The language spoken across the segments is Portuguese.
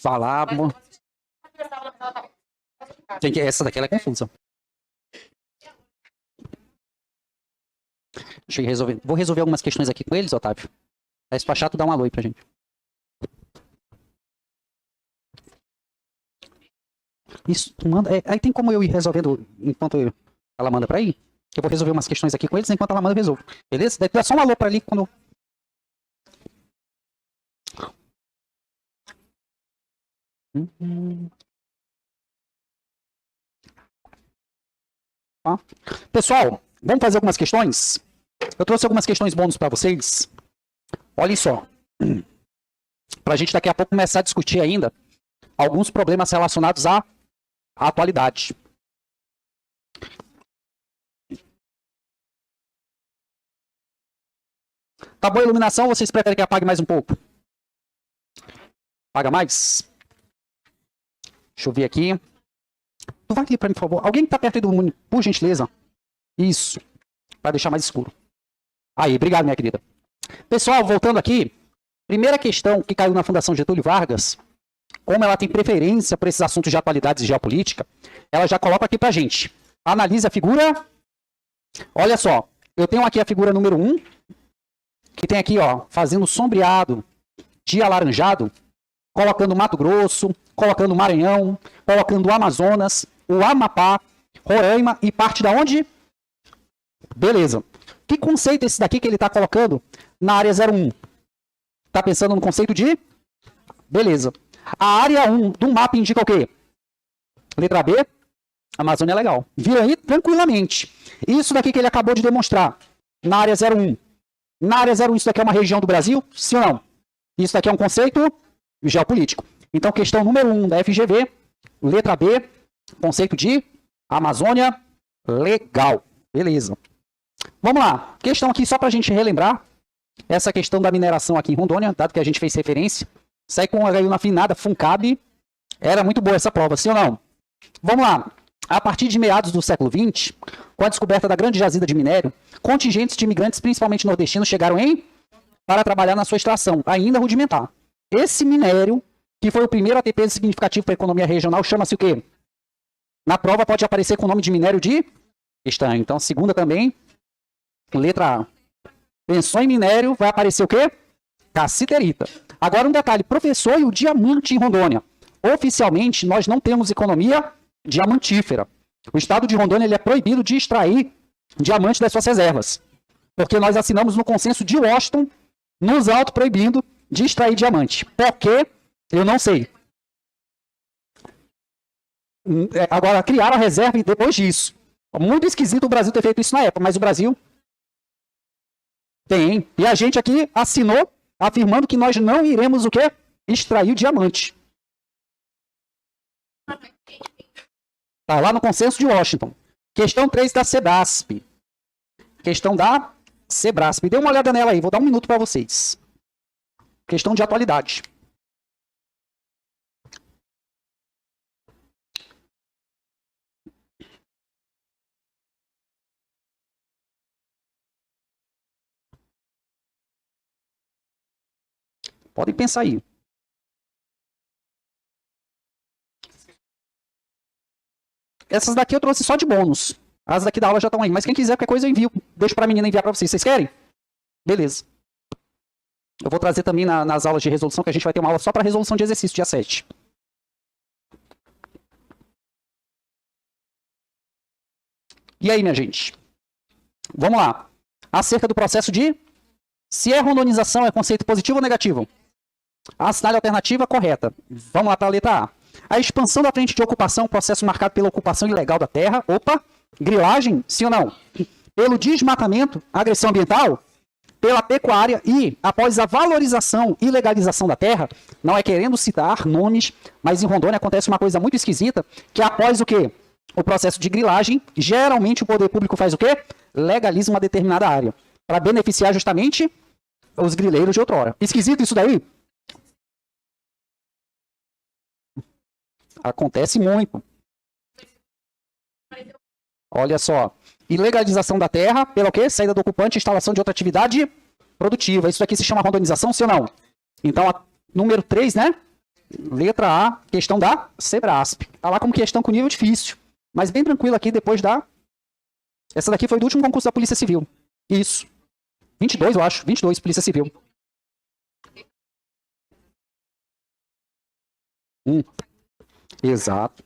Vá lá, amor. Essa daqui ela é confusa. Deixa eu resolver. Vou resolver algumas questões aqui com eles, Otávio. Aí se for chato, dá um alô aí pra gente. Isso, manda. Aí tem como eu ir resolvendo enquanto ela manda pra ir? Eu vou resolver umas questões aqui com eles, enquanto ela manda eu resolvo. Beleza? Daí dá só um alô pra ali quando... Pessoal, vamos fazer algumas questões? Eu trouxe algumas questões bônus para vocês. Olhem só. Para a gente daqui a pouco começar a discutir ainda alguns problemas relacionados à atualidade. Tá boa a iluminação ou vocês preferem que apague mais um pouco? Apaga mais? Deixa eu ver aqui. Tu vai aqui para mim, por favor. Alguém que tá perto aí do mundo, por gentileza. Isso. Para deixar mais escuro. Aí, obrigado, minha querida. Pessoal, voltando aqui. Primeira questão que caiu na Fundação Getúlio Vargas. Como ela tem preferência por esses assuntos de atualidades e geopolítica, ela já coloca aqui pra gente. Analise a figura. Olha só. Eu tenho aqui a figura número 1. Que tem aqui, ó, fazendo sombreado de alaranjado, colocando Mato Grosso, colocando Maranhão, colocando o Amazonas, o Amapá, Roraima e parte da onde? Beleza. Que conceito é esse daqui que ele está colocando na área 01? Está pensando no conceito de? Beleza. A área 1 do mapa indica o quê? Letra B. Amazônia é legal. Vira aí tranquilamente. Isso daqui que ele acabou de demonstrar na área 01. Na área 01, isso daqui é uma região do Brasil? Sim ou não? Isso daqui é um conceito geopolítico. Então, questão número 1 da FGV, letra B, conceito de Amazônia legal. Beleza. Vamos lá. Questão aqui só para a gente relembrar. Essa questão da mineração aqui em Rondônia, dado que a gente fez referência. Sai com a na finada FUNCAB. Era muito boa essa prova, sim ou não? Vamos lá. A partir de meados do século XX, com a descoberta da grande jazida de minério, contingentes de imigrantes, principalmente nordestinos, chegaram para trabalhar na sua extração, ainda rudimentar. Esse minério, que foi o primeiro a ter peso significativo para a economia regional, chama-se o quê? Na prova pode aparecer com o nome de minério de estanho. Então, segunda também, letra A. Pensou em minério, vai aparecer o quê? Cassiterita. Agora um detalhe, professor, e o diamante em Rondônia? Oficialmente, nós não temos economia diamantífera. O estado de Rondônia ele é proibido de extrair diamante das suas reservas. Porque nós assinamos no consenso de Washington, nos auto-proibindo de extrair diamante. Por quê? Eu não sei. Agora, criaram a reserva e depois disso. Muito esquisito o Brasil ter feito isso na época, mas o Brasil tem. E a gente aqui assinou afirmando que nós não iremos o quê? Extrair o diamante. Tá lá no consenso de Washington. Questão 3 da Sebrasp. Questão da Sebrasp. Dê uma olhada nela aí, vou dar um minuto para vocês. Questão de atualidade. Podem pensar aí. Essas daqui eu trouxe só de bônus. As daqui da aula já estão aí. Mas quem quiser qualquer coisa eu envio. Deixo para a menina enviar para vocês. Vocês querem? Beleza. Eu vou trazer também nas aulas de resolução, que a gente vai ter uma aula só para resolução de exercício, dia 7. E aí, minha gente? Vamos lá. Acerca do processo de... Se é rondonização, é conceito positivo ou negativo? Assinale a alternativa correta. Vamos lá para a letra A. A expansão da frente de ocupação, processo marcado pela ocupação ilegal da terra. Opa! Grilagem, sim ou não? Pelo desmatamento, agressão ambiental, pela pecuária e, após a valorização e legalização da terra, não é querendo citar nomes, mas em Rondônia acontece uma coisa muito esquisita, que após o quê? O processo de grilagem, geralmente o poder público faz o quê? Legaliza uma determinada área, para beneficiar justamente os grileiros de outrora. Esquisito isso daí? Acontece muito. Olha só. Ilegalização da terra, pelo quê? Saída do ocupante, instalação de outra atividade produtiva. Isso aqui se chama rondonização, sim ou não? Então, número 3, né? Letra A, questão da Sebrasp. Tá lá como questão com nível difícil. Mas bem tranquilo aqui depois da... Essa daqui foi do último concurso da Polícia Civil. Isso. 22, eu acho. 22, Polícia Civil. Exato.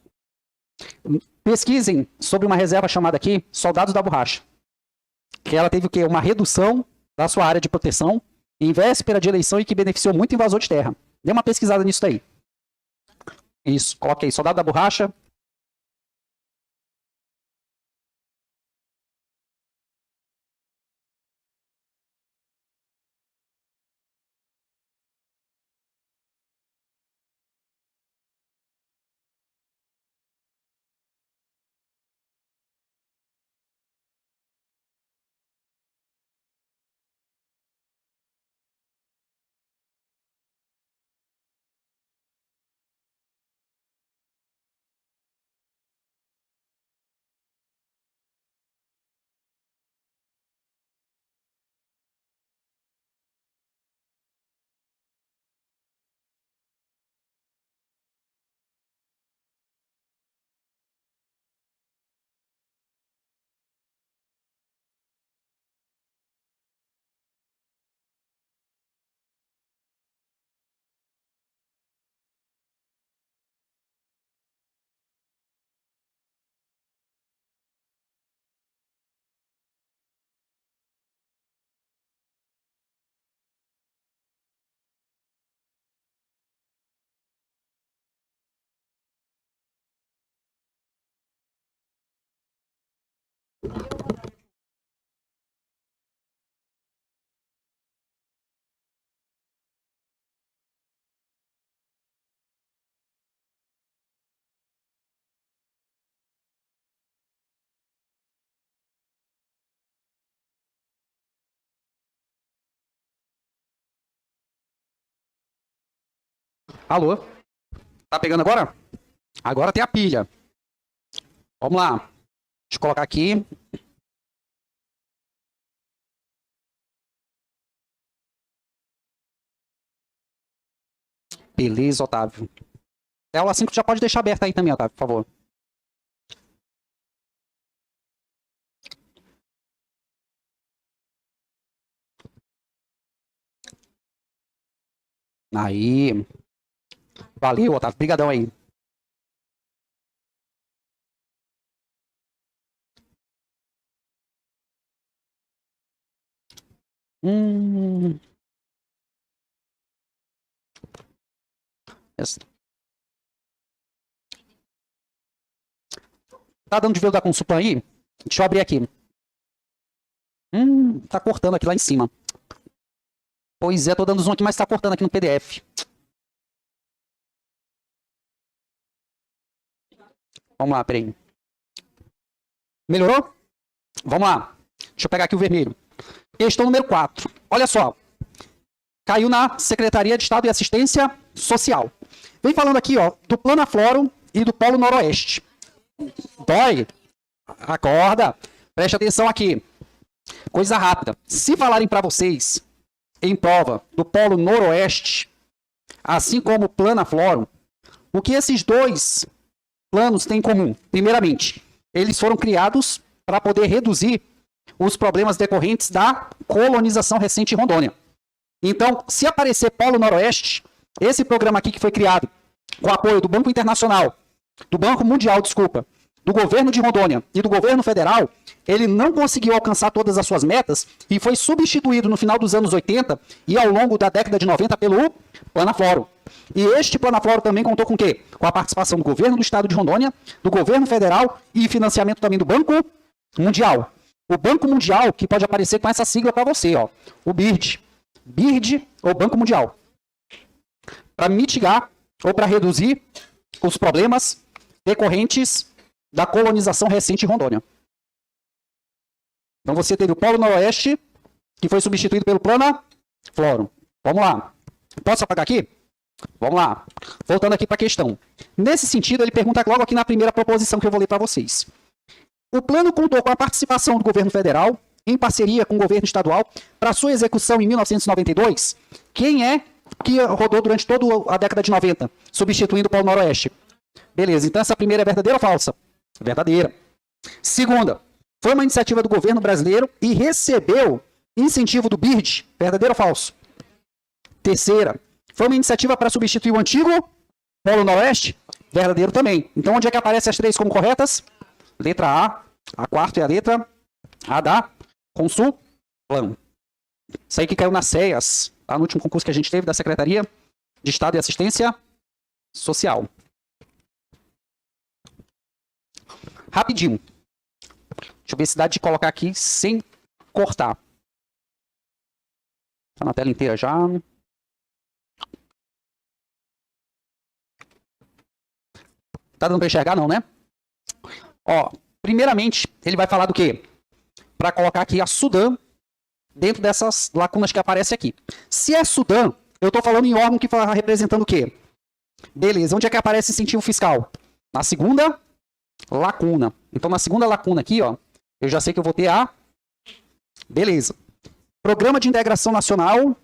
Pesquisem sobre uma reserva chamada aqui Soldados da Borracha. Que ela teve o quê? Uma redução da sua área de proteção em véspera de eleição e que beneficiou muito invasor de terra. Dê uma pesquisada nisso aí. Isso, coloque aí, Soldado da Borracha. Alô? Tá pegando agora? Agora tem a pilha. Vamos lá. Deixa eu colocar aqui. Beleza, Otávio. Tela 5 já pode deixar aberta aí também, Otávio, por favor. Aí. Valeu, Otávio. Obrigadão aí. Essa. Tá dando de ver o da Consulpan aí? Deixa eu abrir aqui. Tá cortando aqui lá em cima. Pois é, tô dando zoom aqui, mas tá cortando aqui no PDF. Vamos lá, peraí. Melhorou? Vamos lá. Deixa eu pegar aqui o vermelho. Questão número 4. Olha só. Caiu na Secretaria de Estado e Assistência Social. Vem falando aqui, ó, do Planafloro e do Polo Noroeste. Dói. Acorda. Preste atenção aqui. Coisa rápida. Se falarem para vocês em prova do Polo Noroeste, assim como o Planafloro, o que esses dois planos têm em comum? Primeiramente, eles foram criados para poder reduzir os problemas decorrentes da colonização recente em Rondônia. Então, se aparecer Polo Noroeste, esse programa aqui que foi criado com o apoio do Banco Internacional, do Banco Mundial, desculpa, do governo de Rondônia e do governo federal, ele não conseguiu alcançar todas as suas metas e foi substituído no final dos anos 80 e ao longo da década de 90 pelo Planafloro. E este Planafloro também contou com o quê? Com a participação do governo do estado de Rondônia, do governo federal e financiamento também do Banco Mundial. O Banco Mundial, que pode aparecer com essa sigla para você, ó, o BIRD. BIRD ou Banco Mundial. Para mitigar ou para reduzir os problemas decorrentes da colonização recente em Rondônia. Então você teve o Polo Noroeste, que foi substituído pelo Planafloro. Vamos lá. Posso apagar aqui? Vamos lá. Voltando aqui para a questão. Nesse sentido, ele pergunta logo aqui na primeira proposição que eu vou ler para vocês. O plano contou com a participação do governo federal, em parceria com o governo estadual para sua execução em 1992? Quem é que rodou durante toda a década de 90, substituindo o Polo Noroeste? Beleza, então essa primeira é verdadeira ou falsa? Verdadeira. Segunda, foi uma iniciativa do governo brasileiro e recebeu incentivo do BIRD? Verdadeiro ou falso? Terceira, foi uma iniciativa para substituir o antigo Polo Noroeste? Verdadeiro também. Então, onde é que aparecem as três como corretas? Letra A quarta é a letra A da Consulplan. Isso aí que caiu nas CEAS, lá no último concurso que a gente teve da Secretaria de Estado e Assistência Social. Rapidinho. Deixa eu ver se dá de colocar aqui sem cortar. Tá na tela inteira já. Tá dando para enxergar não, né? Ó, primeiramente, ele vai falar do quê? Para colocar aqui a Sudam dentro dessas lacunas que aparecem aqui. Se é Sudam, eu estou falando em órgão que está representando o quê? Beleza, onde é que aparece incentivo fiscal? Na segunda lacuna. Então, na segunda lacuna aqui, ó, eu já sei que eu vou ter a... Beleza. Programa de Integração Nacional,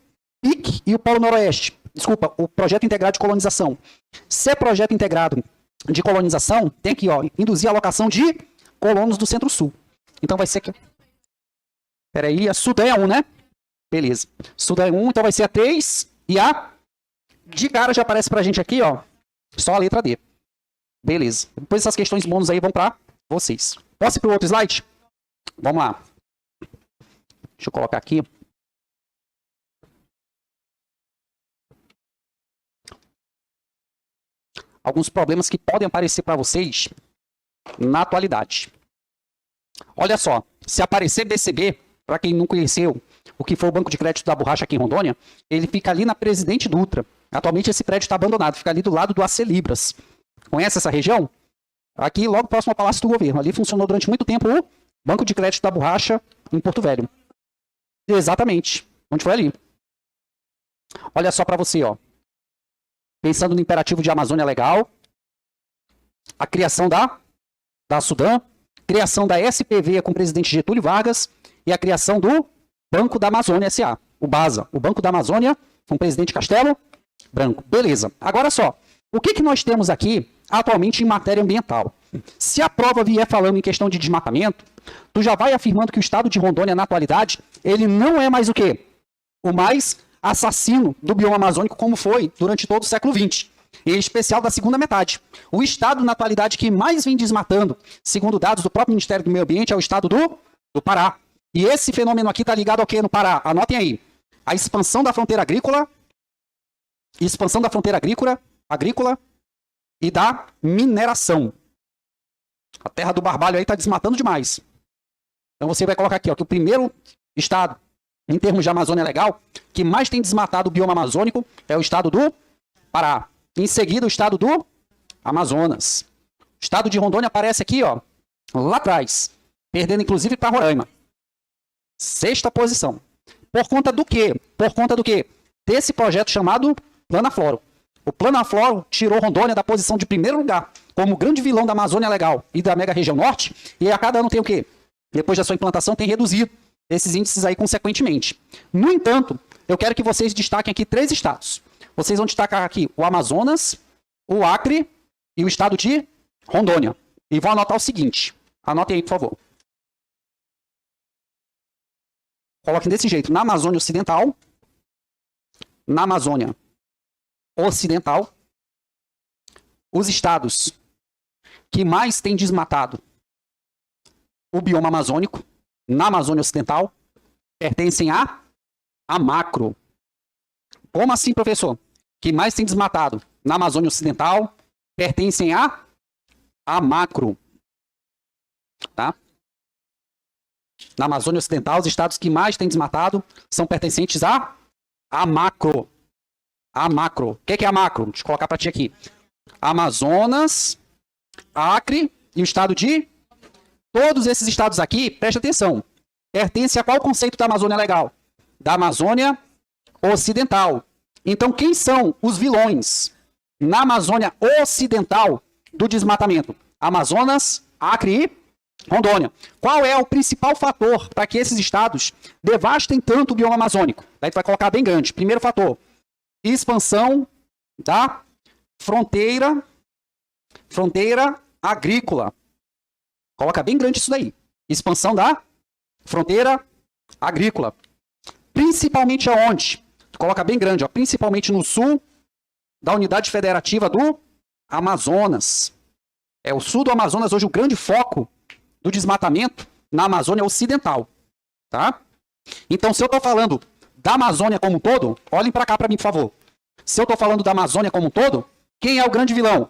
PIC e o Polo Noroeste. Desculpa, o Projeto Integrado de Colonização. Se é projeto integrado de colonização, tem aqui, ó, induzir a alocação de colonos do Centro-Sul. Então vai ser aqui. Peraí, a Sudam é 1, né? Beleza. Sudam é 1, então vai ser a 3 e a... De cara já aparece pra gente aqui, ó, só a letra D. Beleza. Depois essas questões bônus aí vão pra vocês. Posso ir pro outro slide? Vamos lá. Deixa eu colocar aqui. Alguns problemas que podem aparecer para vocês na atualidade. Olha só, se aparecer BCB, para quem não conheceu o que foi o Banco de Crédito da Borracha aqui em Rondônia, ele fica ali na Presidente Dutra. Atualmente esse prédio está abandonado, fica ali do lado do AC Libras. Conhece essa região? Aqui logo próximo ao Palácio do Governo. Ali funcionou durante muito tempo o Banco de Crédito da Borracha em Porto Velho. Exatamente. Onde foi ali? Olha só para você, ó. Pensando no imperativo de Amazônia Legal, a criação da Sudam, criação da SPV com o presidente Getúlio Vargas e a criação do Banco da Amazônia S.A., o BASA, o Banco da Amazônia, com o presidente Castelo Branco. Beleza. Agora só, o que nós temos aqui atualmente em matéria ambiental? Se a prova vier falando em questão de desmatamento, tu já vai afirmando que o estado de Rondônia, na atualidade, ele não é mais o quê? O mais assassino do bioma amazônico, como foi durante todo o século XX, em especial da segunda metade. O estado, na atualidade, que mais vem desmatando, segundo dados do próprio Ministério do Meio Ambiente, é o estado do Pará. E esse fenômeno aqui está ligado ao quê no Pará? Anotem aí. A expansão da fronteira agrícola, agrícola e da mineração. A terra do Barbalho aí está desmatando demais. Então você vai colocar aqui, ó, que o primeiro estado, em termos de Amazônia Legal, que mais tem desmatado o bioma amazônico é o estado do Pará. Em seguida, o estado do Amazonas. O estado de Rondônia aparece aqui, ó, lá atrás, perdendo inclusive para Roraima. 6ª posição. Por conta do quê? Por conta do quê? Desse projeto chamado Planafloro. O Planafloro tirou Rondônia da posição de primeiro lugar, como grande vilão da Amazônia Legal e da mega região norte, e a cada ano tem o quê? Depois da sua implantação tem reduzido esses índices aí consequentemente. No entanto, eu quero que vocês destaquem aqui 3 estados. Vocês vão destacar aqui o Amazonas, o Acre e o estado de Rondônia. E vão anotar o seguinte. Anotem aí, por favor. Coloquem desse jeito. Na Amazônia Ocidental, os estados que mais têm desmatado o bioma amazônico, na Amazônia Ocidental, pertencem a macro. Como assim, professor? Que mais tem desmatado na Amazônia Ocidental, pertencem a macro. Tá? Na Amazônia Ocidental, os estados que mais têm desmatado são pertencentes a macro. A macro. O que é a macro? Deixa eu colocar para ti aqui. Amazonas, Acre e o estado de... Todos esses estados aqui, preste atenção, pertencem a qual conceito da Amazônia Legal? Da Amazônia Ocidental. Então, quem são os vilões na Amazônia Ocidental do desmatamento? Amazonas, Acre e Rondônia. Qual é o principal fator para que esses estados devastem tanto o bioma amazônico? Daí tu vai colocar bem grande. Primeiro fator, expansão da fronteira agrícola. Coloca bem grande isso daí. Expansão da fronteira agrícola. Principalmente aonde? Tu coloca bem grande, ó, principalmente no sul da unidade federativa do Amazonas. É o sul do Amazonas hoje o grande foco do desmatamento na Amazônia Ocidental, tá? Então, se eu estou falando da Amazônia como um todo, olhem para cá para mim, por favor. Se eu estou falando da Amazônia como um todo, quem é o grande vilão?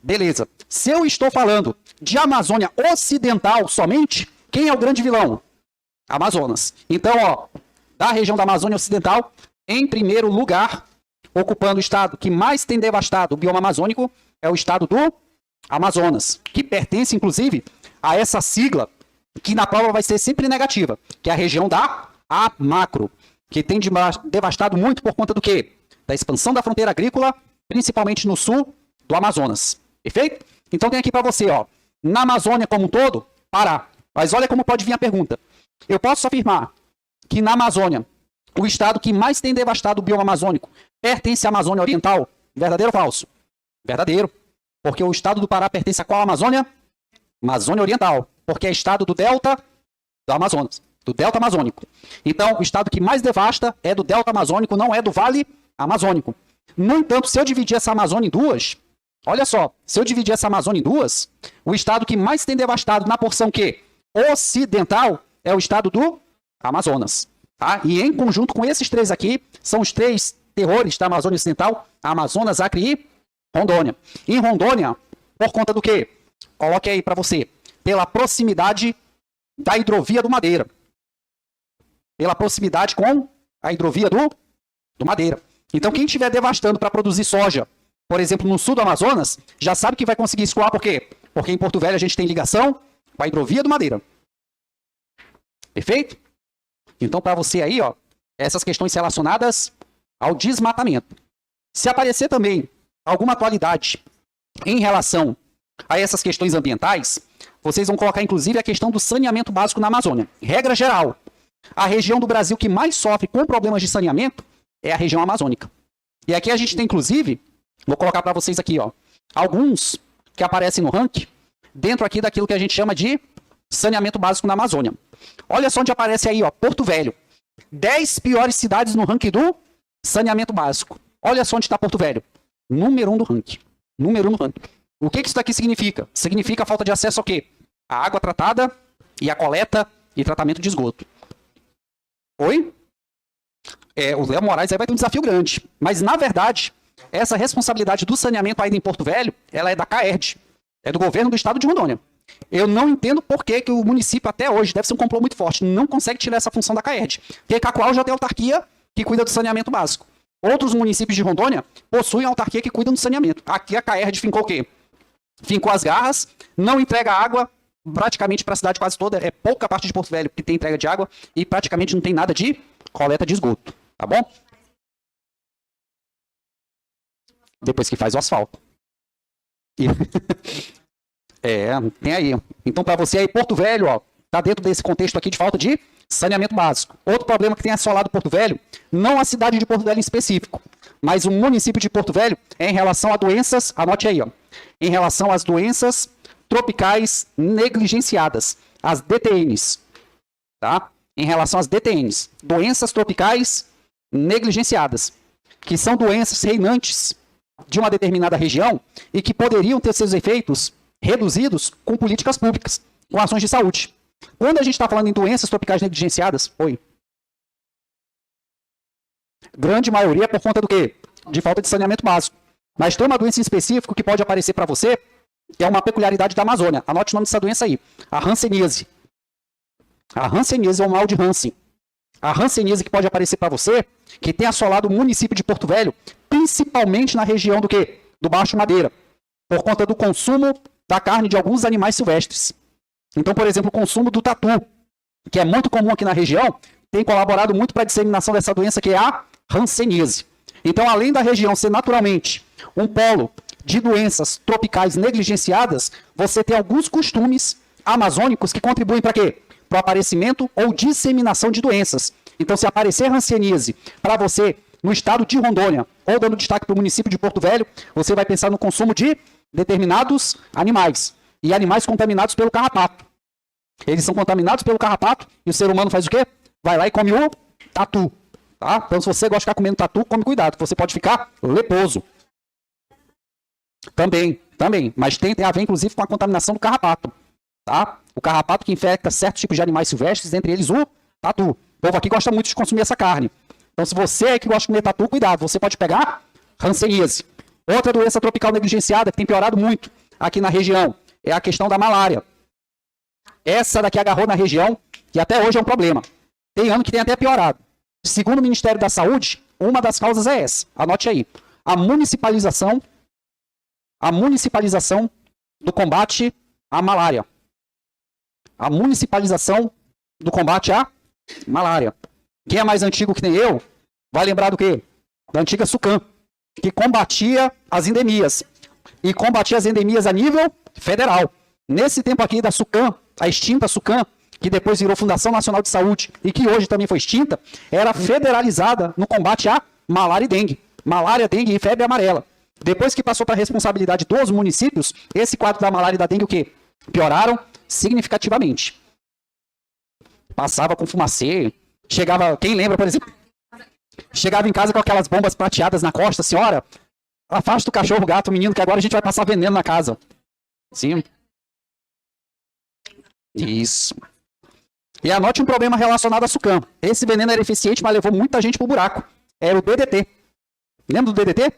Beleza. Se eu estou falando de Amazônia Ocidental somente, quem é o grande vilão? Amazonas. Então, ó, da região da Amazônia Ocidental, em primeiro lugar, ocupando o estado que mais tem devastado o bioma amazônico, é o estado do Amazonas, que pertence, inclusive, a essa sigla, que na prova vai ser sempre negativa, que é a região da AMACRO, que tem devastado muito por conta do quê? Da expansão da fronteira agrícola, principalmente no sul do Amazonas. Perfeito? Então tem aqui para você, ó, na Amazônia como um todo, Pará. Mas olha como pode vir a pergunta. Eu posso afirmar que na Amazônia, o estado que mais tem devastado o bioma amazônico pertence à Amazônia Oriental? Verdadeiro ou falso? Verdadeiro. Porque o estado do Pará pertence a qual Amazônia? Amazônia Oriental. Porque é estado do delta do Amazonas. Do delta amazônico. Então, o estado que mais devasta é do delta amazônico, não é do vale amazônico. No entanto, se eu dividir essa Amazônia em duas, olha só, se eu dividir essa Amazônia em duas, o estado que mais tem devastado na porção que ocidental é o estado do Amazonas. Tá? E em conjunto com esses três aqui, são os três terrores da Amazônia Ocidental, Amazonas, Acre e Rondônia. Em Rondônia, por conta do quê? Coloque aí para você. Pela proximidade da hidrovia do Madeira. Pela proximidade com a hidrovia do Madeira. Então, quem estiver devastando para produzir soja, por exemplo, no sul do Amazonas, já sabe que vai conseguir escoar, por quê? Porque em Porto Velho a gente tem ligação com a hidrovia do Madeira. Perfeito? Então, para você aí, ó, essas questões relacionadas ao desmatamento. Se aparecer também alguma atualidade em relação a essas questões ambientais, vocês vão colocar, inclusive, a questão do saneamento básico na Amazônia. Regra geral, a região do Brasil que mais sofre com problemas de saneamento é a região amazônica. E aqui a gente tem, inclusive, vou colocar para vocês aqui, ó, alguns que aparecem no ranking, dentro aqui daquilo que a gente chama de saneamento básico na Amazônia. Olha só onde aparece aí, ó, Porto Velho. 10 piores cidades no ranking do saneamento básico. Olha só onde está Porto Velho. Número 1 do ranking. Número 1 do ranking. O que isso daqui significa? Significa a falta de acesso ao quê? A água tratada e a coleta e tratamento de esgoto. Oi? O Léo Moraes aí vai ter um desafio grande. Mas, na verdade, essa responsabilidade do saneamento ainda em Porto Velho, ela é da CAERD. É do governo do estado de Rondônia. Eu não entendo por que o município até hoje, deve ser um complô muito forte, não consegue tirar essa função da CAERD. Porque Cacoal já tem autarquia que cuida do saneamento básico. Outros municípios de Rondônia possuem autarquia que cuidam do saneamento. Aqui a CAERD fincou o quê? Fincou as garras, não entrega água praticamente para a cidade quase toda. É pouca parte de Porto Velho que tem entrega de água e praticamente não tem nada de coleta de esgoto. Tá bom? Depois que faz o asfalto. E... tem aí. Então, para você aí, Porto Velho, ó, tá dentro desse contexto aqui de falta de saneamento básico. Outro problema que tem assolado Porto Velho, não a cidade de Porto Velho em específico, mas o município de Porto Velho é em relação a doenças, anote aí, ó, em relação às doenças tropicais negligenciadas, as DTNs, tá? Em relação às DTNs, doenças tropicais negligenciadas, que são doenças reinantes de uma determinada região e que poderiam ter seus efeitos reduzidos com políticas públicas, com ações de saúde. Quando a gente está falando em doenças tropicais negligenciadas, grande maioria é por conta do quê? De falta de saneamento básico. Mas tem uma doença em específico que pode aparecer para você, que é uma peculiaridade da Amazônia. Anote o nome dessa doença aí. A hanseníase. A hanseníase é o mal de Hansen. A hanseníase que pode aparecer para você, que tem assolado o município de Porto Velho, principalmente na região do quê? Do Baixo Madeira, por conta do consumo da carne de alguns animais silvestres. Então, por exemplo, o consumo do tatu, que é muito comum aqui na região, tem colaborado muito para a disseminação dessa doença, que é a hanseníase. Então, além da região ser naturalmente um polo de doenças tropicais negligenciadas, você tem alguns costumes amazônicos que contribuem para quê? Para o aparecimento ou disseminação de doenças. Então, se aparecer hanseníase para você no estado de Rondônia, ou dando destaque para o município de Porto Velho, você vai pensar no consumo de determinados animais. E animais contaminados pelo carrapato. Eles são contaminados pelo carrapato e o ser humano faz o quê? Vai lá e come o tatu. Tá? Então, se você gosta de ficar comendo tatu, come cuidado, que você pode ficar leproso. Também. Mas tem a ver, inclusive, com a contaminação do carrapato. Tá? O carrapato que infecta certos tipos de animais silvestres, entre eles o tatu. O povo aqui gosta muito de consumir essa carne. Então, se você é que gosta de comer tatu, cuidado, você pode pegar hanseníase. Outra doença tropical negligenciada que tem piorado muito aqui na região é a questão da malária. Essa daqui agarrou na região e até hoje é um problema. Tem ano que tem até piorado. Segundo o Ministério da Saúde, uma das causas é essa. Anote aí. A municipalização do combate à malária. A municipalização do combate à malária. Quem é mais antigo que nem eu, vai lembrar do quê? Da antiga SUCAM, que combatia as endemias. E combatia as endemias a nível federal. Nesse tempo aqui da SUCAM, a extinta SUCAM, que depois virou Fundação Nacional de Saúde e que hoje também foi extinta, era federalizada no combate à malária e dengue. Malária, dengue e febre amarela. Depois que passou para a responsabilidade dos municípios, esse quadro da malária e da dengue o quê? Pioraram significativamente. Passava com fumacê, chegava, quem lembra, por exemplo, chegava em casa com aquelas bombas prateadas na costa, senhora, afasta o cachorro, o gato, o menino, que agora a gente vai passar veneno na casa. Sim. Isso. E anote um problema relacionado à SUCAM. Esse veneno era eficiente, mas levou muita gente pro buraco. Era o DDT. Lembra do DDT?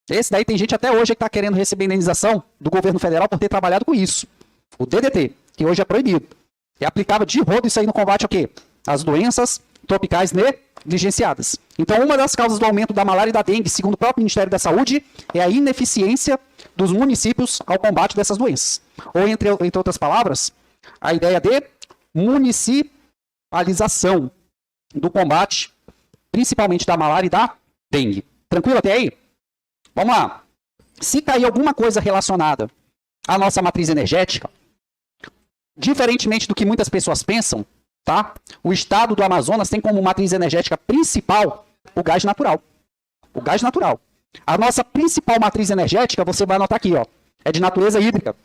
Esse daí tem gente até hoje que está querendo receber indenização do governo federal por ter trabalhado com isso. O DDT, que hoje é proibido. E aplicava de rodo isso aí no combate ao quê? As doenças tropicais negligenciadas. Então, uma das causas do aumento da malária e da dengue, segundo o próprio Ministério da Saúde, é a ineficiência dos municípios ao combate dessas doenças. Ou, entre outras palavras, a ideia de municipalização do combate, principalmente da malária e da dengue. Tranquilo até aí? Vamos lá. Se cair alguma coisa relacionada à nossa matriz energética, diferentemente do que muitas pessoas pensam, tá? O estado do Amazonas tem como matriz energética principal o gás natural. O gás natural. A nossa principal matriz energética, você vai anotar aqui, ó, é de natureza hídrica.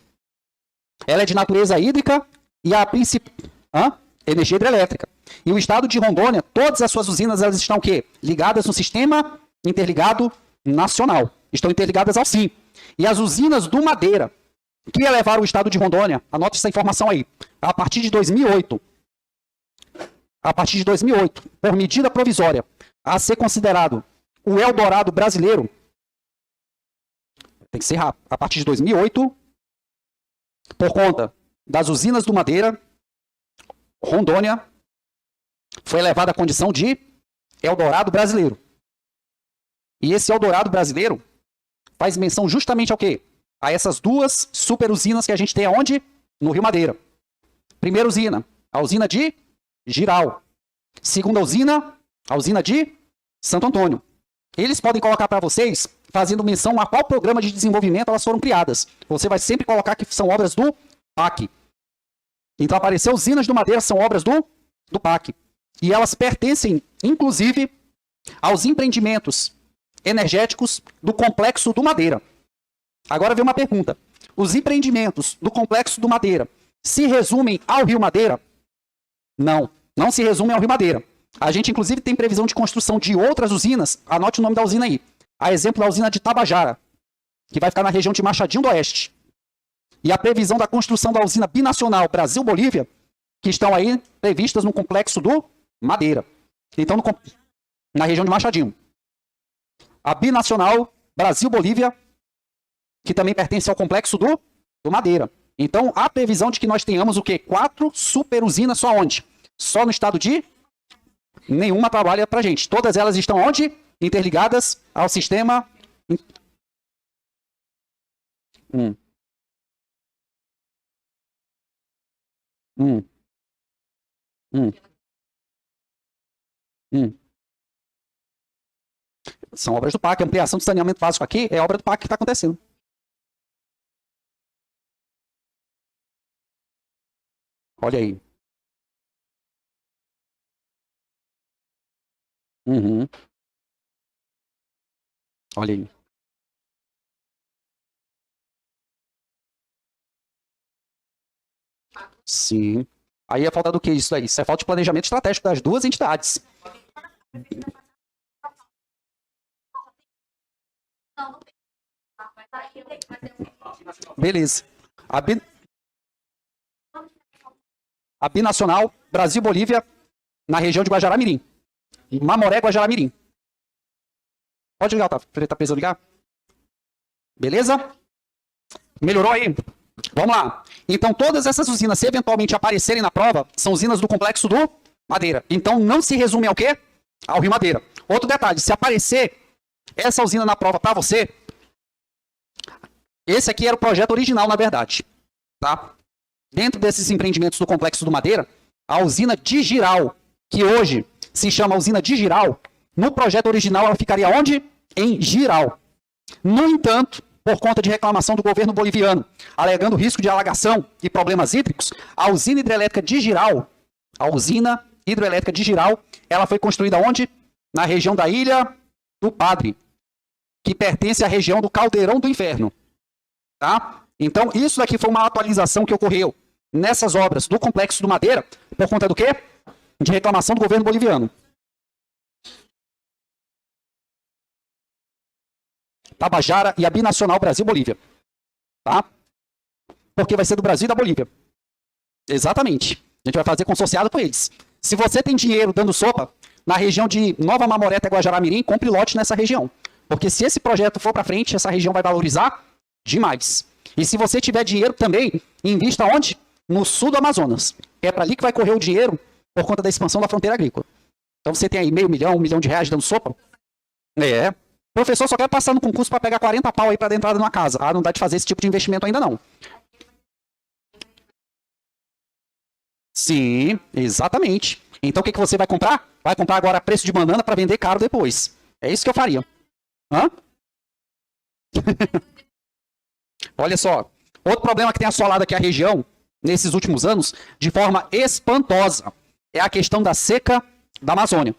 Ela é de natureza hídrica e a principal energia hidrelétrica. E o estado de Rondônia, todas as suas usinas, elas estão o quê? Ligadas no sistema interligado nacional. Estão interligadas ao SIM. E as usinas do Madeira, que elevaram o estado de Rondônia, anote essa informação aí, a partir de 2008, por medida provisória, a ser considerado o Eldorado brasileiro, tem que ser rápido, a partir de 2008, por conta das usinas do Madeira, Rondônia foi elevada à condição de Eldorado brasileiro. E esse Eldorado brasileiro faz menção justamente ao quê? A essas duas super usinas que a gente tem aonde? No Rio Madeira. Primeira usina, a usina de Jirau. Segunda usina, a usina de Santo Antônio. Eles podem colocar para vocês, fazendo menção a qual programa de desenvolvimento elas foram criadas. Você vai sempre colocar que são obras do PAC. Então apareceu usinas do Madeira, são obras do PAC. E elas pertencem, inclusive, aos empreendimentos energéticos do Complexo do Madeira. Agora vem uma pergunta. Os empreendimentos do Complexo do Madeira se resumem ao Rio Madeira? Não, não se resumem ao Rio Madeira. A gente, inclusive, tem previsão de construção de outras usinas. Anote o nome da usina aí. A exemplo da usina de Tabajara, que vai ficar na região de Machadinho do Oeste. E a previsão da construção da usina binacional Brasil-Bolívia, que estão aí previstas no Complexo do Madeira. Então, na região de Machadinho. A binacional Brasil-Bolívia, que também pertence ao Complexo do Madeira. Então, há previsão de que nós tenhamos o quê? 4 super usinas só onde? Só no estado de... Nenhuma trabalha pra gente. Todas elas estão onde? Interligadas ao sistema... São obras do PAC. A ampliação de saneamento básico aqui é obra do PAC que está acontecendo. Olha aí. Uhum. Olha aí. Sim. Aí é falta do que isso aí? Isso é falta de planejamento estratégico das duas entidades. Beleza. A, bi... a binacional Brasil-Bolívia na região de Guajará-Mirim. Mamoré, Guajará-Mirim. Pode ligar, tá? Tá precisando ligar? Beleza? Melhorou aí? Vamos lá. Então, todas essas usinas, se eventualmente aparecerem na prova, são usinas do complexo do Madeira. Então, não se resume ao quê? Ao Rio Madeira. Outro detalhe, se aparecer essa usina na prova para você, esse aqui era o projeto original, na verdade. Tá? Dentro desses empreendimentos do complexo do Madeira, a usina de Giral, que hoje se chama usina de Giral, no projeto original ela ficaria onde? Em Giral. No entanto, por conta de reclamação do governo boliviano, alegando risco de alagação e problemas hídricos, a usina hidrelétrica de Giral, ela foi construída onde? Na região da Ilha do Padre, que pertence à região do Caldeirão do Inferno. Tá? Então, isso daqui foi uma atualização que ocorreu nessas obras do Complexo do Madeira, por conta do quê? De reclamação do governo boliviano. Tabajara e a binacional Brasil-Bolívia. Tá? Porque vai ser do Brasil e da Bolívia. Exatamente. A gente vai fazer consorciado com eles. Se você tem dinheiro dando sopa, na região de Nova Mamoré até Guajará-Mirim, compre lote nessa região. Porque se esse projeto for para frente, essa região vai valorizar demais. E se você tiver dinheiro também, invista onde? No sul do Amazonas. É para ali que vai correr o dinheiro por conta da expansão da fronteira agrícola. Então você tem aí R$500 mil, R$1 milhão dando sopa. É. Professor, só quer passar no concurso para pegar 40 pau aí para dar entrada numa casa. Ah, não dá de fazer esse tipo de investimento ainda não. Sim, exatamente. Então o que você vai comprar? Vai comprar agora a preço de banana para vender caro depois. É isso que eu faria. Hã? Olha só. Outro problema que tem assolado aqui a região, nesses últimos anos, de forma espantosa, é a questão da seca da Amazônia.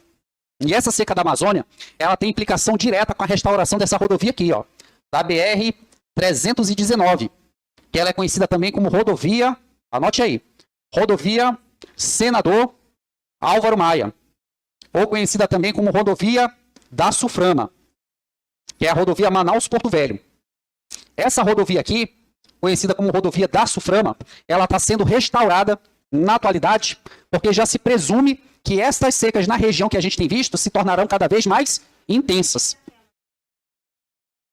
E essa seca da Amazônia, ela tem implicação direta com a restauração dessa rodovia aqui, ó, da BR-319, que ela é conhecida também como rodovia, anote aí, rodovia Senador Álvaro Maia, ou conhecida também como rodovia da Suframa, que é a rodovia Manaus-Porto Velho. Essa rodovia aqui, conhecida como rodovia da Suframa, ela está sendo restaurada na atualidade, porque já se presume que estas secas na região que a gente tem visto se tornarão cada vez mais intensas.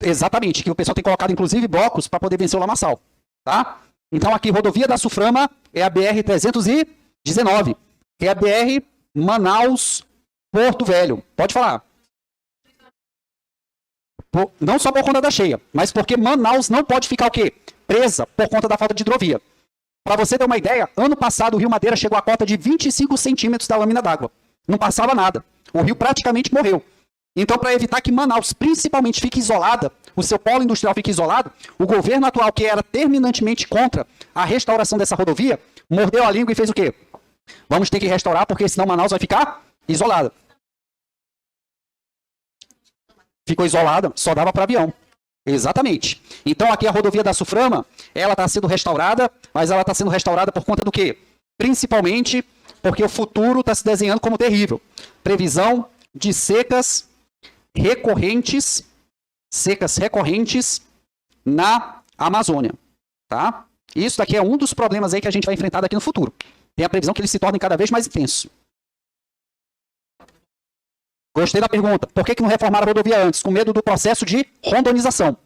Exatamente, que o pessoal tem colocado inclusive blocos para poder vencer o lamaçal. Tá? Então aqui, rodovia da Suframa é a BR-319, que é a BR Manaus-Porto Velho. Pode falar. Não só por conta da cheia, mas porque Manaus não pode ficar o quê? Presa por conta da falta de hidrovia. Para você ter uma ideia, ano passado o Rio Madeira chegou à cota de 25 centímetros da lâmina d'água. Não passava nada. O rio praticamente morreu. Então, para evitar que Manaus, principalmente, fique isolada, o seu polo industrial fique isolado, o governo atual, que era terminantemente contra a restauração dessa rodovia, mordeu a língua e fez o quê? Vamos ter que restaurar, porque senão Manaus vai ficar isolada. Ficou isolada, só dava para avião. Exatamente. Então aqui a rodovia da Suframa, ela está sendo restaurada, mas ela está sendo restaurada por conta do quê? Principalmente porque o futuro está se desenhando como terrível. Previsão de secas recorrentes na Amazônia. Tá? Isso daqui é um dos problemas aí que a gente vai enfrentar daqui no futuro. Tem a previsão que eles se tornem cada vez mais intensos. Gostei da pergunta. Por que não reformaram a rodovia antes? Com medo do processo de rondonização.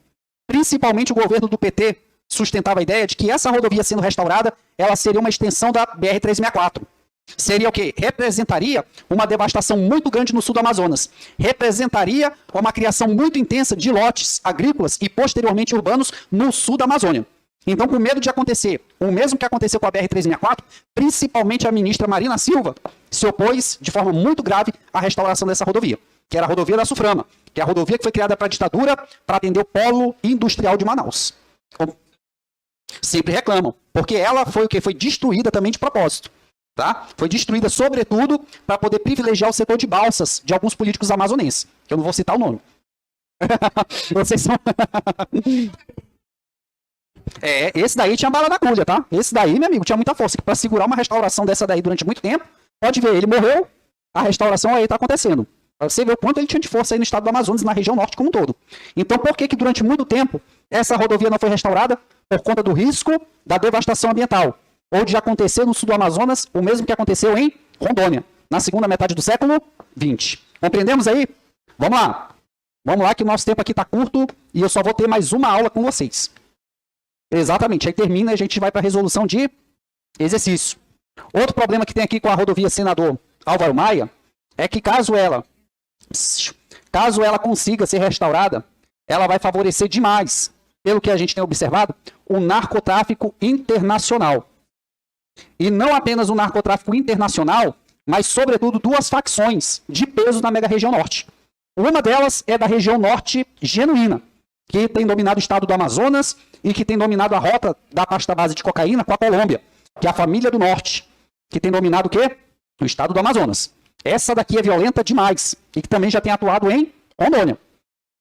Principalmente o governo do PT sustentava a ideia de que essa rodovia sendo restaurada, ela seria uma extensão da BR-364. Seria o quê? Representaria uma devastação muito grande no sul do Amazonas. Representaria uma criação muito intensa de lotes agrícolas e posteriormente urbanos no sul da Amazônia. Então, com medo de acontecer o mesmo que aconteceu com a BR-364, principalmente a ministra Marina Silva se opôs de forma muito grave à restauração dessa rodovia, que era a rodovia da Suframa, que é a rodovia que foi criada para a ditadura para atender o polo industrial de Manaus. Sempre reclamam, porque ela foi o que? Foi destruída também de propósito. Tá? Foi destruída, sobretudo, para poder privilegiar o setor de balsas de alguns políticos amazonenses, que eu não vou citar o nome. Vocês são... esse daí tinha bala na agulha, tá? Esse daí, meu amigo, tinha muita força. Para segurar uma restauração dessa daí durante muito tempo, pode ver, ele morreu, a restauração aí tá acontecendo. Pra você ver o quanto ele tinha de força aí no estado do Amazonas, na região norte como um todo. Então, por que durante muito tempo essa rodovia não foi restaurada? Por conta do risco da devastação ambiental. Ou de acontecer no sul do Amazonas, o mesmo que aconteceu em Rondônia, na segunda metade do século XX. Compreendemos aí? Vamos lá. Vamos lá que o nosso tempo aqui está curto e eu só vou ter mais uma aula com vocês. Exatamente. Aí termina e a gente vai para a resolução de exercício. Outro problema que tem aqui com a rodovia Senador Álvaro Maia é que caso ela consiga ser restaurada, ela vai favorecer demais, pelo que a gente tem observado, o narcotráfico internacional. E não apenas o narcotráfico internacional, mas, sobretudo, duas facções de peso na mega-região norte. Uma delas é da região norte genuína, que tem dominado o estado do Amazonas e que tem dominado a rota da pasta base de cocaína com a Colômbia, que é a família do norte, que tem dominado o quê? O estado do Amazonas. Essa daqui é violenta demais e que também já tem atuado em Rondônia.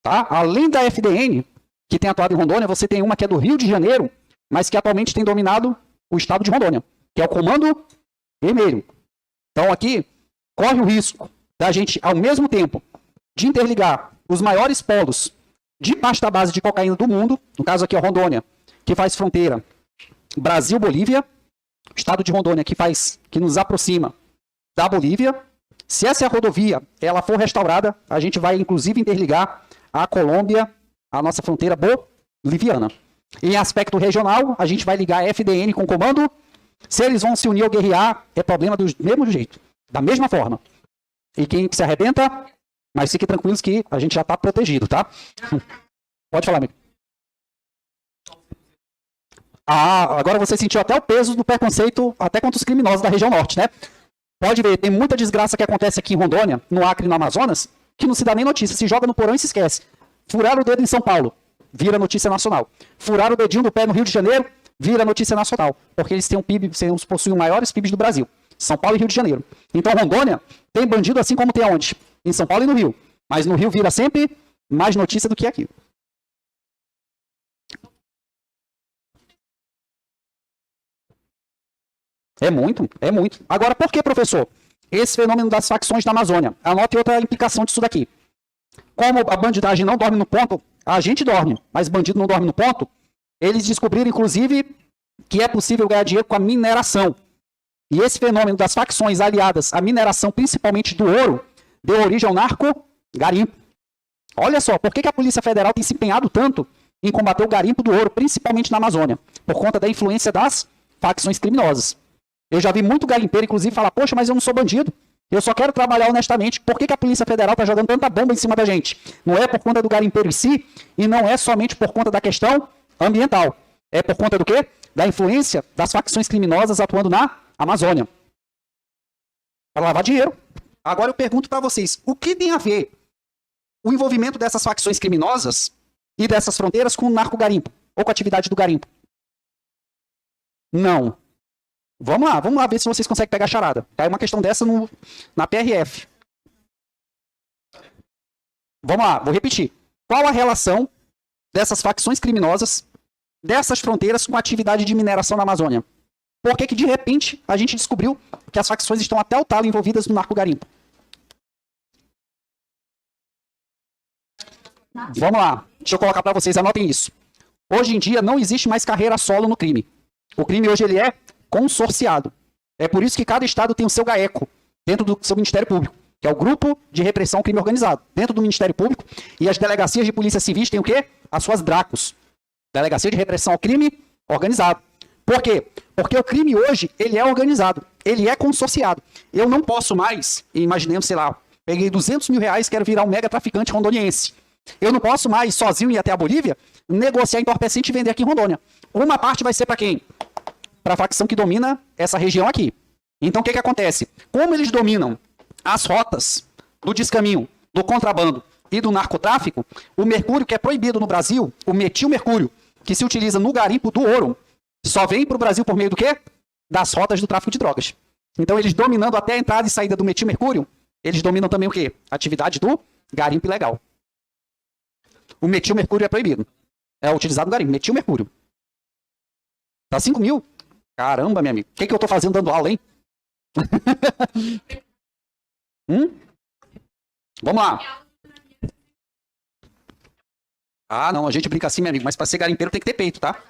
Tá? Além da FDN, que tem atuado em Rondônia, você tem uma que é do Rio de Janeiro, mas que atualmente tem dominado o estado de Rondônia, que é o Comando Vermelho. Então aqui corre o risco da gente, ao mesmo tempo, de interligar os maiores polos de pasta base de cocaína do mundo, no caso aqui é Rondônia, que faz fronteira Brasil-Bolívia, o estado de Rondônia que nos aproxima da Bolívia. Se essa rodovia ela for restaurada, a gente vai inclusive interligar a Colômbia, a nossa fronteira boliviana. Em aspecto regional, a gente vai ligar a FDN com o comando. Se eles vão se unir ou guerrear, é problema do mesmo jeito, da mesma forma. E quem se arrebenta, mas fiquem tranquilos que a gente já está protegido, tá? Pode falar, amigo. Ah, agora você sentiu até o peso do preconceito até contra os criminosos da região norte, né? Pode ver, tem muita desgraça que acontece aqui em Rondônia, no Acre e no Amazonas, que não se dá nem notícia, se joga no porão e se esquece. Furaram o dedo em São Paulo, vira notícia nacional. Furaram o dedinho do pé no Rio de Janeiro, vira notícia nacional, porque eles têm um PIB, eles possuem os maiores PIBs do Brasil, São Paulo e Rio de Janeiro. Então Rondônia tem bandido assim como tem aonde? Em São Paulo e no Rio. Mas no Rio vira sempre mais notícia do que aqui. É muito, é muito. Agora, por que, professor? Esse fenômeno das facções da Amazônia. Anote outra implicação disso daqui. Como a bandidagem não dorme no ponto, a gente dorme, mas bandido não dorme no ponto, eles descobriram, inclusive, que é possível ganhar dinheiro com a mineração. E esse fenômeno das facções aliadas à mineração, principalmente do ouro, deu origem ao narco-garimpo. Olha só, por que a Polícia Federal tem se empenhado tanto em combater o garimpo do ouro, principalmente na Amazônia? Por conta da influência das facções criminosas. Eu já vi muito garimpeiro, inclusive, falar, poxa, mas eu não sou bandido. Eu só quero trabalhar honestamente. Por que a Polícia Federal está jogando tanta bomba em cima da gente? Não é por conta do garimpeiro em si e não é somente por conta da questão ambiental. É por conta do quê? Da influência das facções criminosas atuando na Amazônia. Para lavar dinheiro. Agora eu pergunto para vocês, o que tem a ver o envolvimento dessas facções criminosas e dessas fronteiras com o narco-garimpo? Ou com a atividade do garimpo? Não. Vamos lá ver se vocês conseguem pegar a charada. Cai uma questão dessa na PRF. Vamos lá, vou repetir. Qual a relação dessas facções criminosas, dessas fronteiras com a atividade de mineração na Amazônia? Por que de repente a gente descobriu que as facções estão até o talo envolvidas no narco-garimpo? Vamos lá, deixa eu colocar para vocês, anotem isso. Hoje em dia não existe mais carreira solo no crime. O crime hoje ele é consorciado. É por isso que cada estado tem o seu GAECO dentro do seu Ministério Público, que é o Grupo de Repressão ao Crime Organizado. Dentro do Ministério Público, e as delegacias de polícia civis têm o quê? As suas DRACOS. Delegacia de Repressão ao Crime Organizado. Por quê? Porque o crime hoje, ele é organizado, ele é consorciado. Eu não posso mais, imaginemos, sei lá, peguei 200 mil reais, quero virar um mega traficante rondoniense. Eu não posso mais, sozinho, ir até a Bolívia, negociar entorpecente e vender aqui em Rondônia. Uma parte vai ser para quem? Para a facção que domina essa região aqui. Então, o que acontece? Como eles dominam as rotas do descaminho, do contrabando e do narcotráfico, o mercúrio que é proibido no Brasil, o metilmercúrio, que se utiliza no garimpo do ouro, só vem para o Brasil por meio do quê? Das rotas do tráfico de drogas. Então, eles dominando até a entrada e saída do metilmercúrio, eles dominam também o quê? A atividade do garimpo ilegal. O metilmercúrio é proibido. É utilizado no garimpo. Metilmercúrio. Tá 5 mil? Caramba, meu amigo. O que eu tô fazendo dando aula, hein? Vamos lá. Ah, não. A gente brinca assim, meu amigo. Mas para ser garimpeiro tem que ter peito, tá?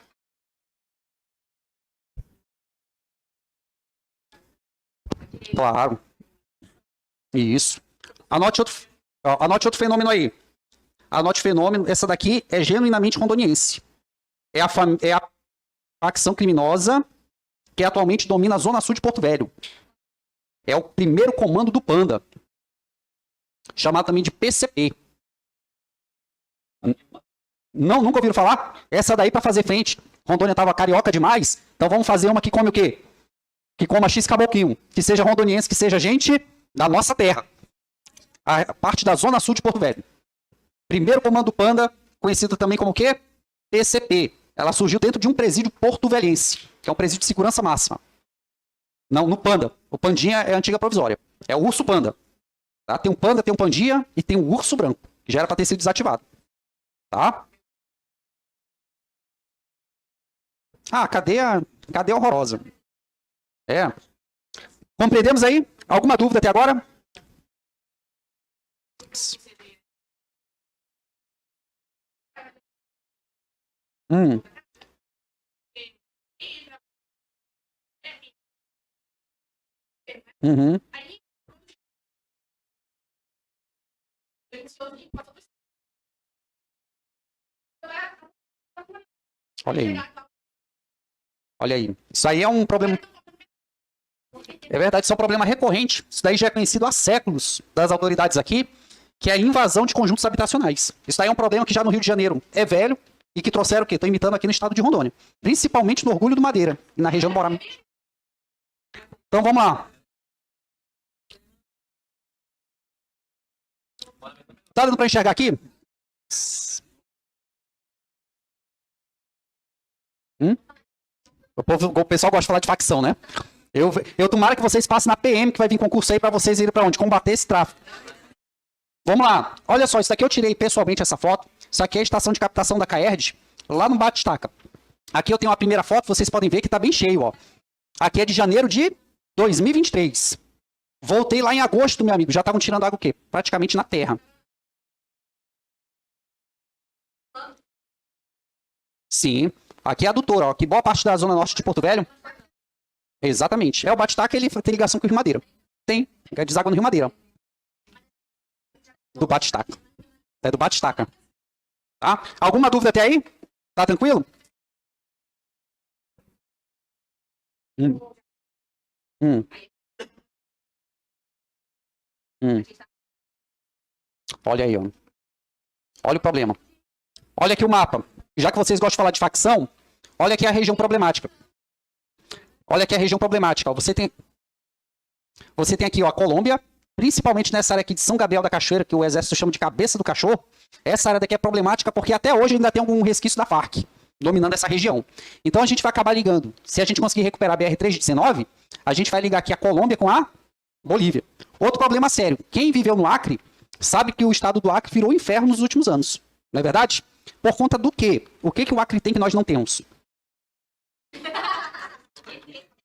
Claro. Isso. Anote outro fenômeno aí. Anote o fenômeno. Essa daqui é genuinamente rondoniense. É a facção criminosa que atualmente domina a zona sul de Porto Velho. É o primeiro comando do Panda. Chamado também de PCP. Não, nunca ouviram falar? Essa daí para fazer frente. Rondônia tava carioca demais. Então vamos fazer uma que come o quê? Que coma X caboclinho. Que seja rondoniense, que seja gente da nossa terra. A parte da zona sul de Porto Velho. Primeiro comando do Panda, conhecido também como o quê? PCP. Ela surgiu dentro de um presídio porto-velhense, que é um presídio de segurança máxima. Não, no Panda. O Pandinha é a antiga provisória. É o urso Panda. Tá? Tem um Panda, tem um Pandinha e tem um urso branco, que já era para ter sido desativado. Tá? Ah, cadeia horrorosa. É. Compreendemos aí? Alguma dúvida até agora? Uhum. Olha aí. Olha aí. Isso aí é um problema. É verdade, isso é um problema recorrente. Isso daí já é conhecido há séculos das autoridades aqui, que é a invasão de conjuntos habitacionais. Isso daí é um problema que já no Rio de Janeiro é velho e que trouxeram o quê? Estou imitando aqui no estado de Rondônia. Principalmente no Orgulho do Madeira e na região do Borá. Então vamos lá. Tá dando para enxergar aqui? O pessoal gosta de falar de facção, né? Eu tomara que vocês passem na PM, que vai vir concurso aí para vocês irem para onde? Combater esse tráfico. Vamos lá. Olha só, isso daqui eu tirei pessoalmente essa foto. Isso aqui é a estação de captação da Caerd, lá no Batistaca. Aqui eu tenho a primeira foto, vocês podem ver que tá bem cheio, ó. Aqui é de janeiro de 2023. Voltei lá em agosto, meu amigo. Já estavam tirando água o quê? Praticamente na terra. Sim. Aqui é a adutora, ó. Que boa parte da zona norte de Porto Velho. Exatamente. É o Batistaca, ele tem ligação com o Rio Madeira. Tem. É deságua no Rio Madeira. Do Batistaca. É do Batistaca. Tá? Alguma dúvida até aí? Tá tranquilo? Hum. Olha aí, ó. Olha o problema. Olha aqui o mapa. Já que vocês gostam de falar de facção, olha aqui a região problemática. Olha aqui a região problemática. Ó. Você tem aqui ó, a Colômbia, principalmente nessa área aqui de São Gabriel da Cachoeira, que o exército chama de cabeça do cachorro. Essa área daqui é problemática porque até hoje ainda tem algum resquício da Farc dominando essa região. Então a gente vai acabar ligando. Se a gente conseguir recuperar a BR-319, a gente vai ligar aqui a Colômbia com a Bolívia. Outro problema sério. Quem viveu no Acre sabe que o estado do Acre virou inferno nos últimos anos. Não é verdade? Por conta do quê? O que o Acre tem que nós não temos?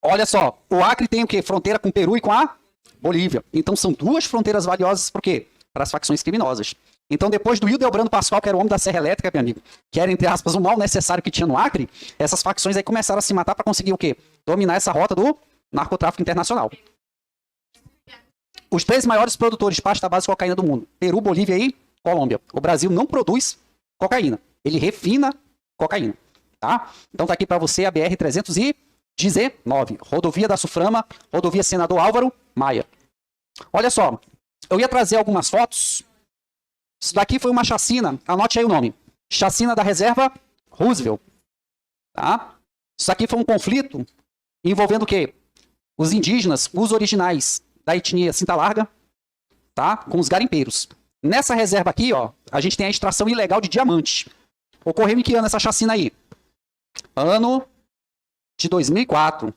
Olha só, o Acre tem o quê? Fronteira com o Peru e com a Bolívia. Então são duas fronteiras valiosas por quê? Para as facções criminosas. Então depois do Hildebrando Pascoal, que era o homem da Serra Elétrica, meu amigo, que era, entre aspas, o mal necessário que tinha no Acre, essas facções aí começaram a se matar para conseguir o quê? Dominar essa rota do narcotráfico internacional. Os 3 maiores produtores de pasta base de cocaína do mundo, Peru, Bolívia e Colômbia. O Brasil não produz cocaína, ele refina cocaína, tá? Então tá aqui para você a BR-319, rodovia da Suframa, rodovia Senador Álvaro Maia. Olha só, eu ia trazer algumas fotos. Isso daqui foi uma chacina, anote aí o nome. Chacina da Reserva Roosevelt, tá? Isso aqui foi um conflito envolvendo o quê? Os indígenas, os originais da etnia Cinta Larga, tá? Com os garimpeiros. Nessa reserva aqui, ó, a gente tem a extração ilegal de diamante. Ocorreu em que ano essa chacina aí? Ano de 2004,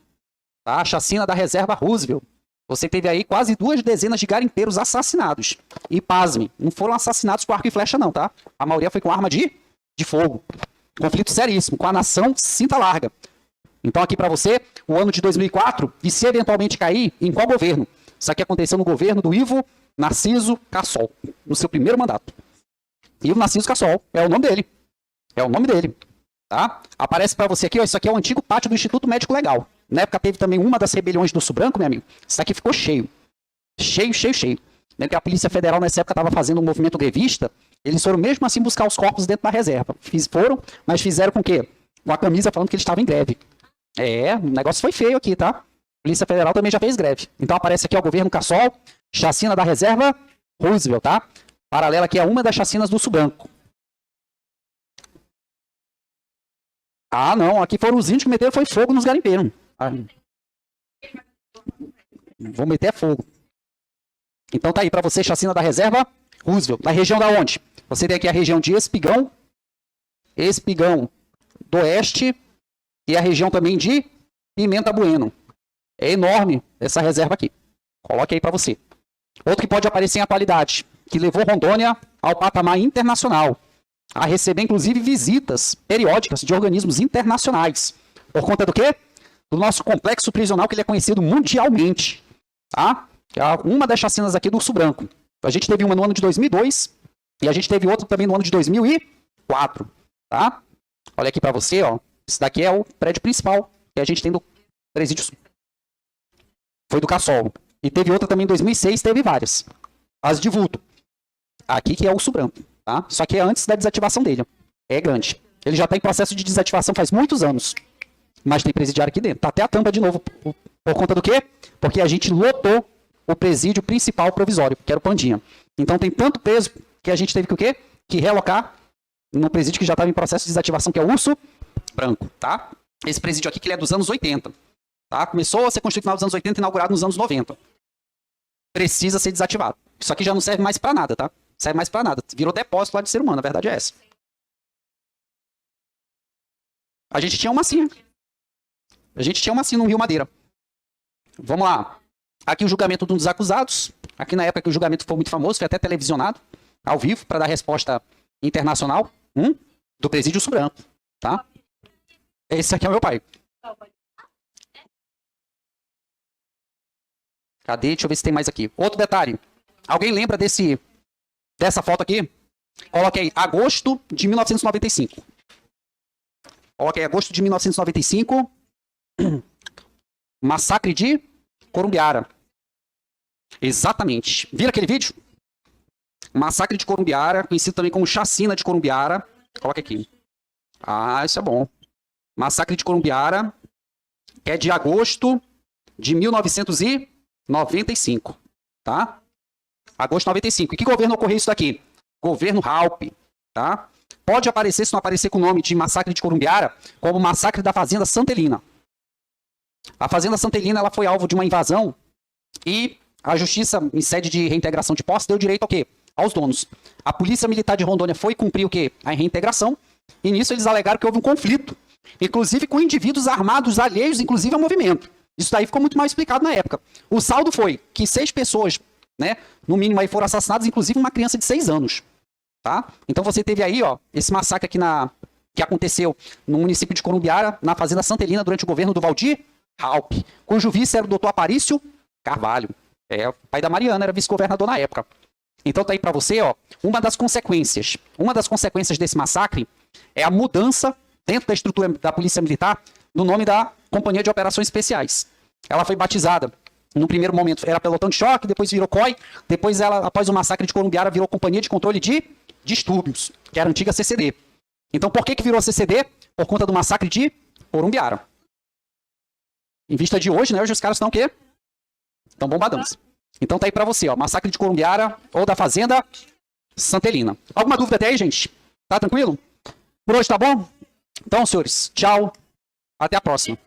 tá? A chacina da reserva Roosevelt. Você teve aí quase 2 dezenas de garimpeiros assassinados. E pasme, não foram assassinados com arco e flecha não, tá? A maioria foi com arma de fogo. Conflito seríssimo, com a nação cinta larga. Então aqui para você, o ano de 2004, e se eventualmente cair, em qual governo? Isso aqui aconteceu no governo do Ivo Narciso Cassol, no seu primeiro mandato. Ivo Narciso Cassol, é o nome dele. É o nome dele, tá? Aparece para você aqui, ó, isso aqui é o antigo pátio do Instituto Médico Legal. Na época teve também uma das rebeliões do Urso Branco, meu amigo. Isso aqui ficou cheio. Cheio, cheio, cheio. Lembra que a Polícia Federal nessa época estava fazendo um movimento grevista? Eles foram mesmo assim buscar os corpos dentro da reserva. Foram, mas fizeram com o quê? Com a camisa falando que eles estavam em greve. O negócio foi feio aqui, tá? A Polícia Federal também já fez greve. Então aparece aqui, ó, o governo Cassol, chacina da reserva Roosevelt, tá? Paralela aqui a uma das chacinas do Urso Branco. Ah, não, aqui foram os índios que meteram foi fogo nos garimpeiros. Vou meter fogo. Então tá aí para você, chacina da reserva Roosevelt. Da região da onde? Você tem aqui a região de Espigão do Oeste e a região também de Pimenta Bueno. É enorme essa reserva aqui. Coloque aí para você. Outro que pode aparecer em atualidade, que levou Rondônia ao patamar internacional, a receber inclusive visitas periódicas de organismos internacionais. Por conta do quê? Do nosso complexo prisional, que ele é conhecido mundialmente. Tá? É uma das chacinas aqui do Urso Branco. A gente teve uma no ano de 2002 e a gente teve outra também no ano de 2004. Tá? Olha aqui para você, ó. Esse daqui é o prédio principal que a gente tem do Presídio Sul. Foi do Cassol. E teve outra também em 2006, teve várias. As de vulto. Aqui que é o Urso Branco. Tá? Só que é antes da desativação dele. É grande. Ele já está em processo de desativação faz muitos anos. Mas tem presidiário aqui dentro. Tá até a tampa de novo. Por conta do quê? Porque a gente lotou o presídio principal provisório, que era o Pandinha. Então tem tanto peso que a gente teve que o quê? Que realocar no presídio que já estava em processo de desativação, que é o Urso Branco, tá? Esse presídio aqui que ele é dos anos 80. Tá? Começou a ser construído no final dos anos 80 e inaugurado nos anos 90. Precisa ser desativado. Isso aqui já não serve mais para nada, tá? Serve mais para nada. Virou depósito lá de ser humano, a verdade é essa. A gente tinha uma assim. A gente tinha uma assim no Rio Madeira. Vamos lá. Aqui o julgamento de um dos acusados. Aqui na época que o julgamento foi muito famoso, foi até televisionado, ao vivo, para dar resposta internacional, do Presídio Urso Branco, tá? Esse aqui é o meu pai. Cadê? Deixa eu ver se tem mais aqui. Outro detalhe. Alguém lembra dessa foto aqui? Coloquei agosto de 1995. Coloquei agosto de 1995. Massacre de Corumbiara. Exatamente. Viram aquele vídeo? Massacre de Corumbiara, conhecido também como chacina de Corumbiara. Coloca aqui. Ah, isso é bom. Massacre de Corumbiara, que é de agosto de 1995. Tá? Agosto de 95. E que governo ocorreu isso daqui? Governo Halpe. Tá? Pode aparecer, se não aparecer com o nome de Massacre de Corumbiara, como Massacre da Fazenda Santelina. A Fazenda Santelina ela foi alvo de uma invasão e a Justiça, em sede de reintegração de posse, deu direito ao quê? Aos donos. A Polícia Militar de Rondônia foi cumprir o quê? A reintegração. E nisso eles alegaram que houve um conflito, inclusive com indivíduos armados alheios, inclusive ao movimento. Isso daí ficou muito mal explicado na época. O saldo foi que 6 pessoas, né, no mínimo aí foram assassinadas, inclusive uma criança de 6 anos. Tá? Então você teve aí, ó, esse massacre aqui que aconteceu no município de Corumbiara, na Fazenda Santelina, durante o governo do Valdir Halpe, cujo vice era o doutor Aparício Carvalho. O pai da Mariana, era vice-governador na época. Então tá aí para você, ó, uma das consequências desse massacre é a mudança dentro da estrutura da Polícia Militar no nome da Companhia de Operações Especiais. Ela foi batizada, no primeiro momento era Pelotão de Choque, depois virou COI, depois ela, após o massacre de Corumbiara, virou Companhia de Controle de Distúrbios, que era a antiga CCD. Então por que virou CCD? Por conta do massacre de Corumbiara. Em vista de hoje, né, hoje os caras estão o quê? Estão bombadões. Então tá aí pra você, ó, Massacre de Corumbiara ou da Fazenda Santelina. Alguma dúvida até aí, gente? Tá tranquilo? Por hoje tá bom? Então, senhores, tchau. Até a próxima.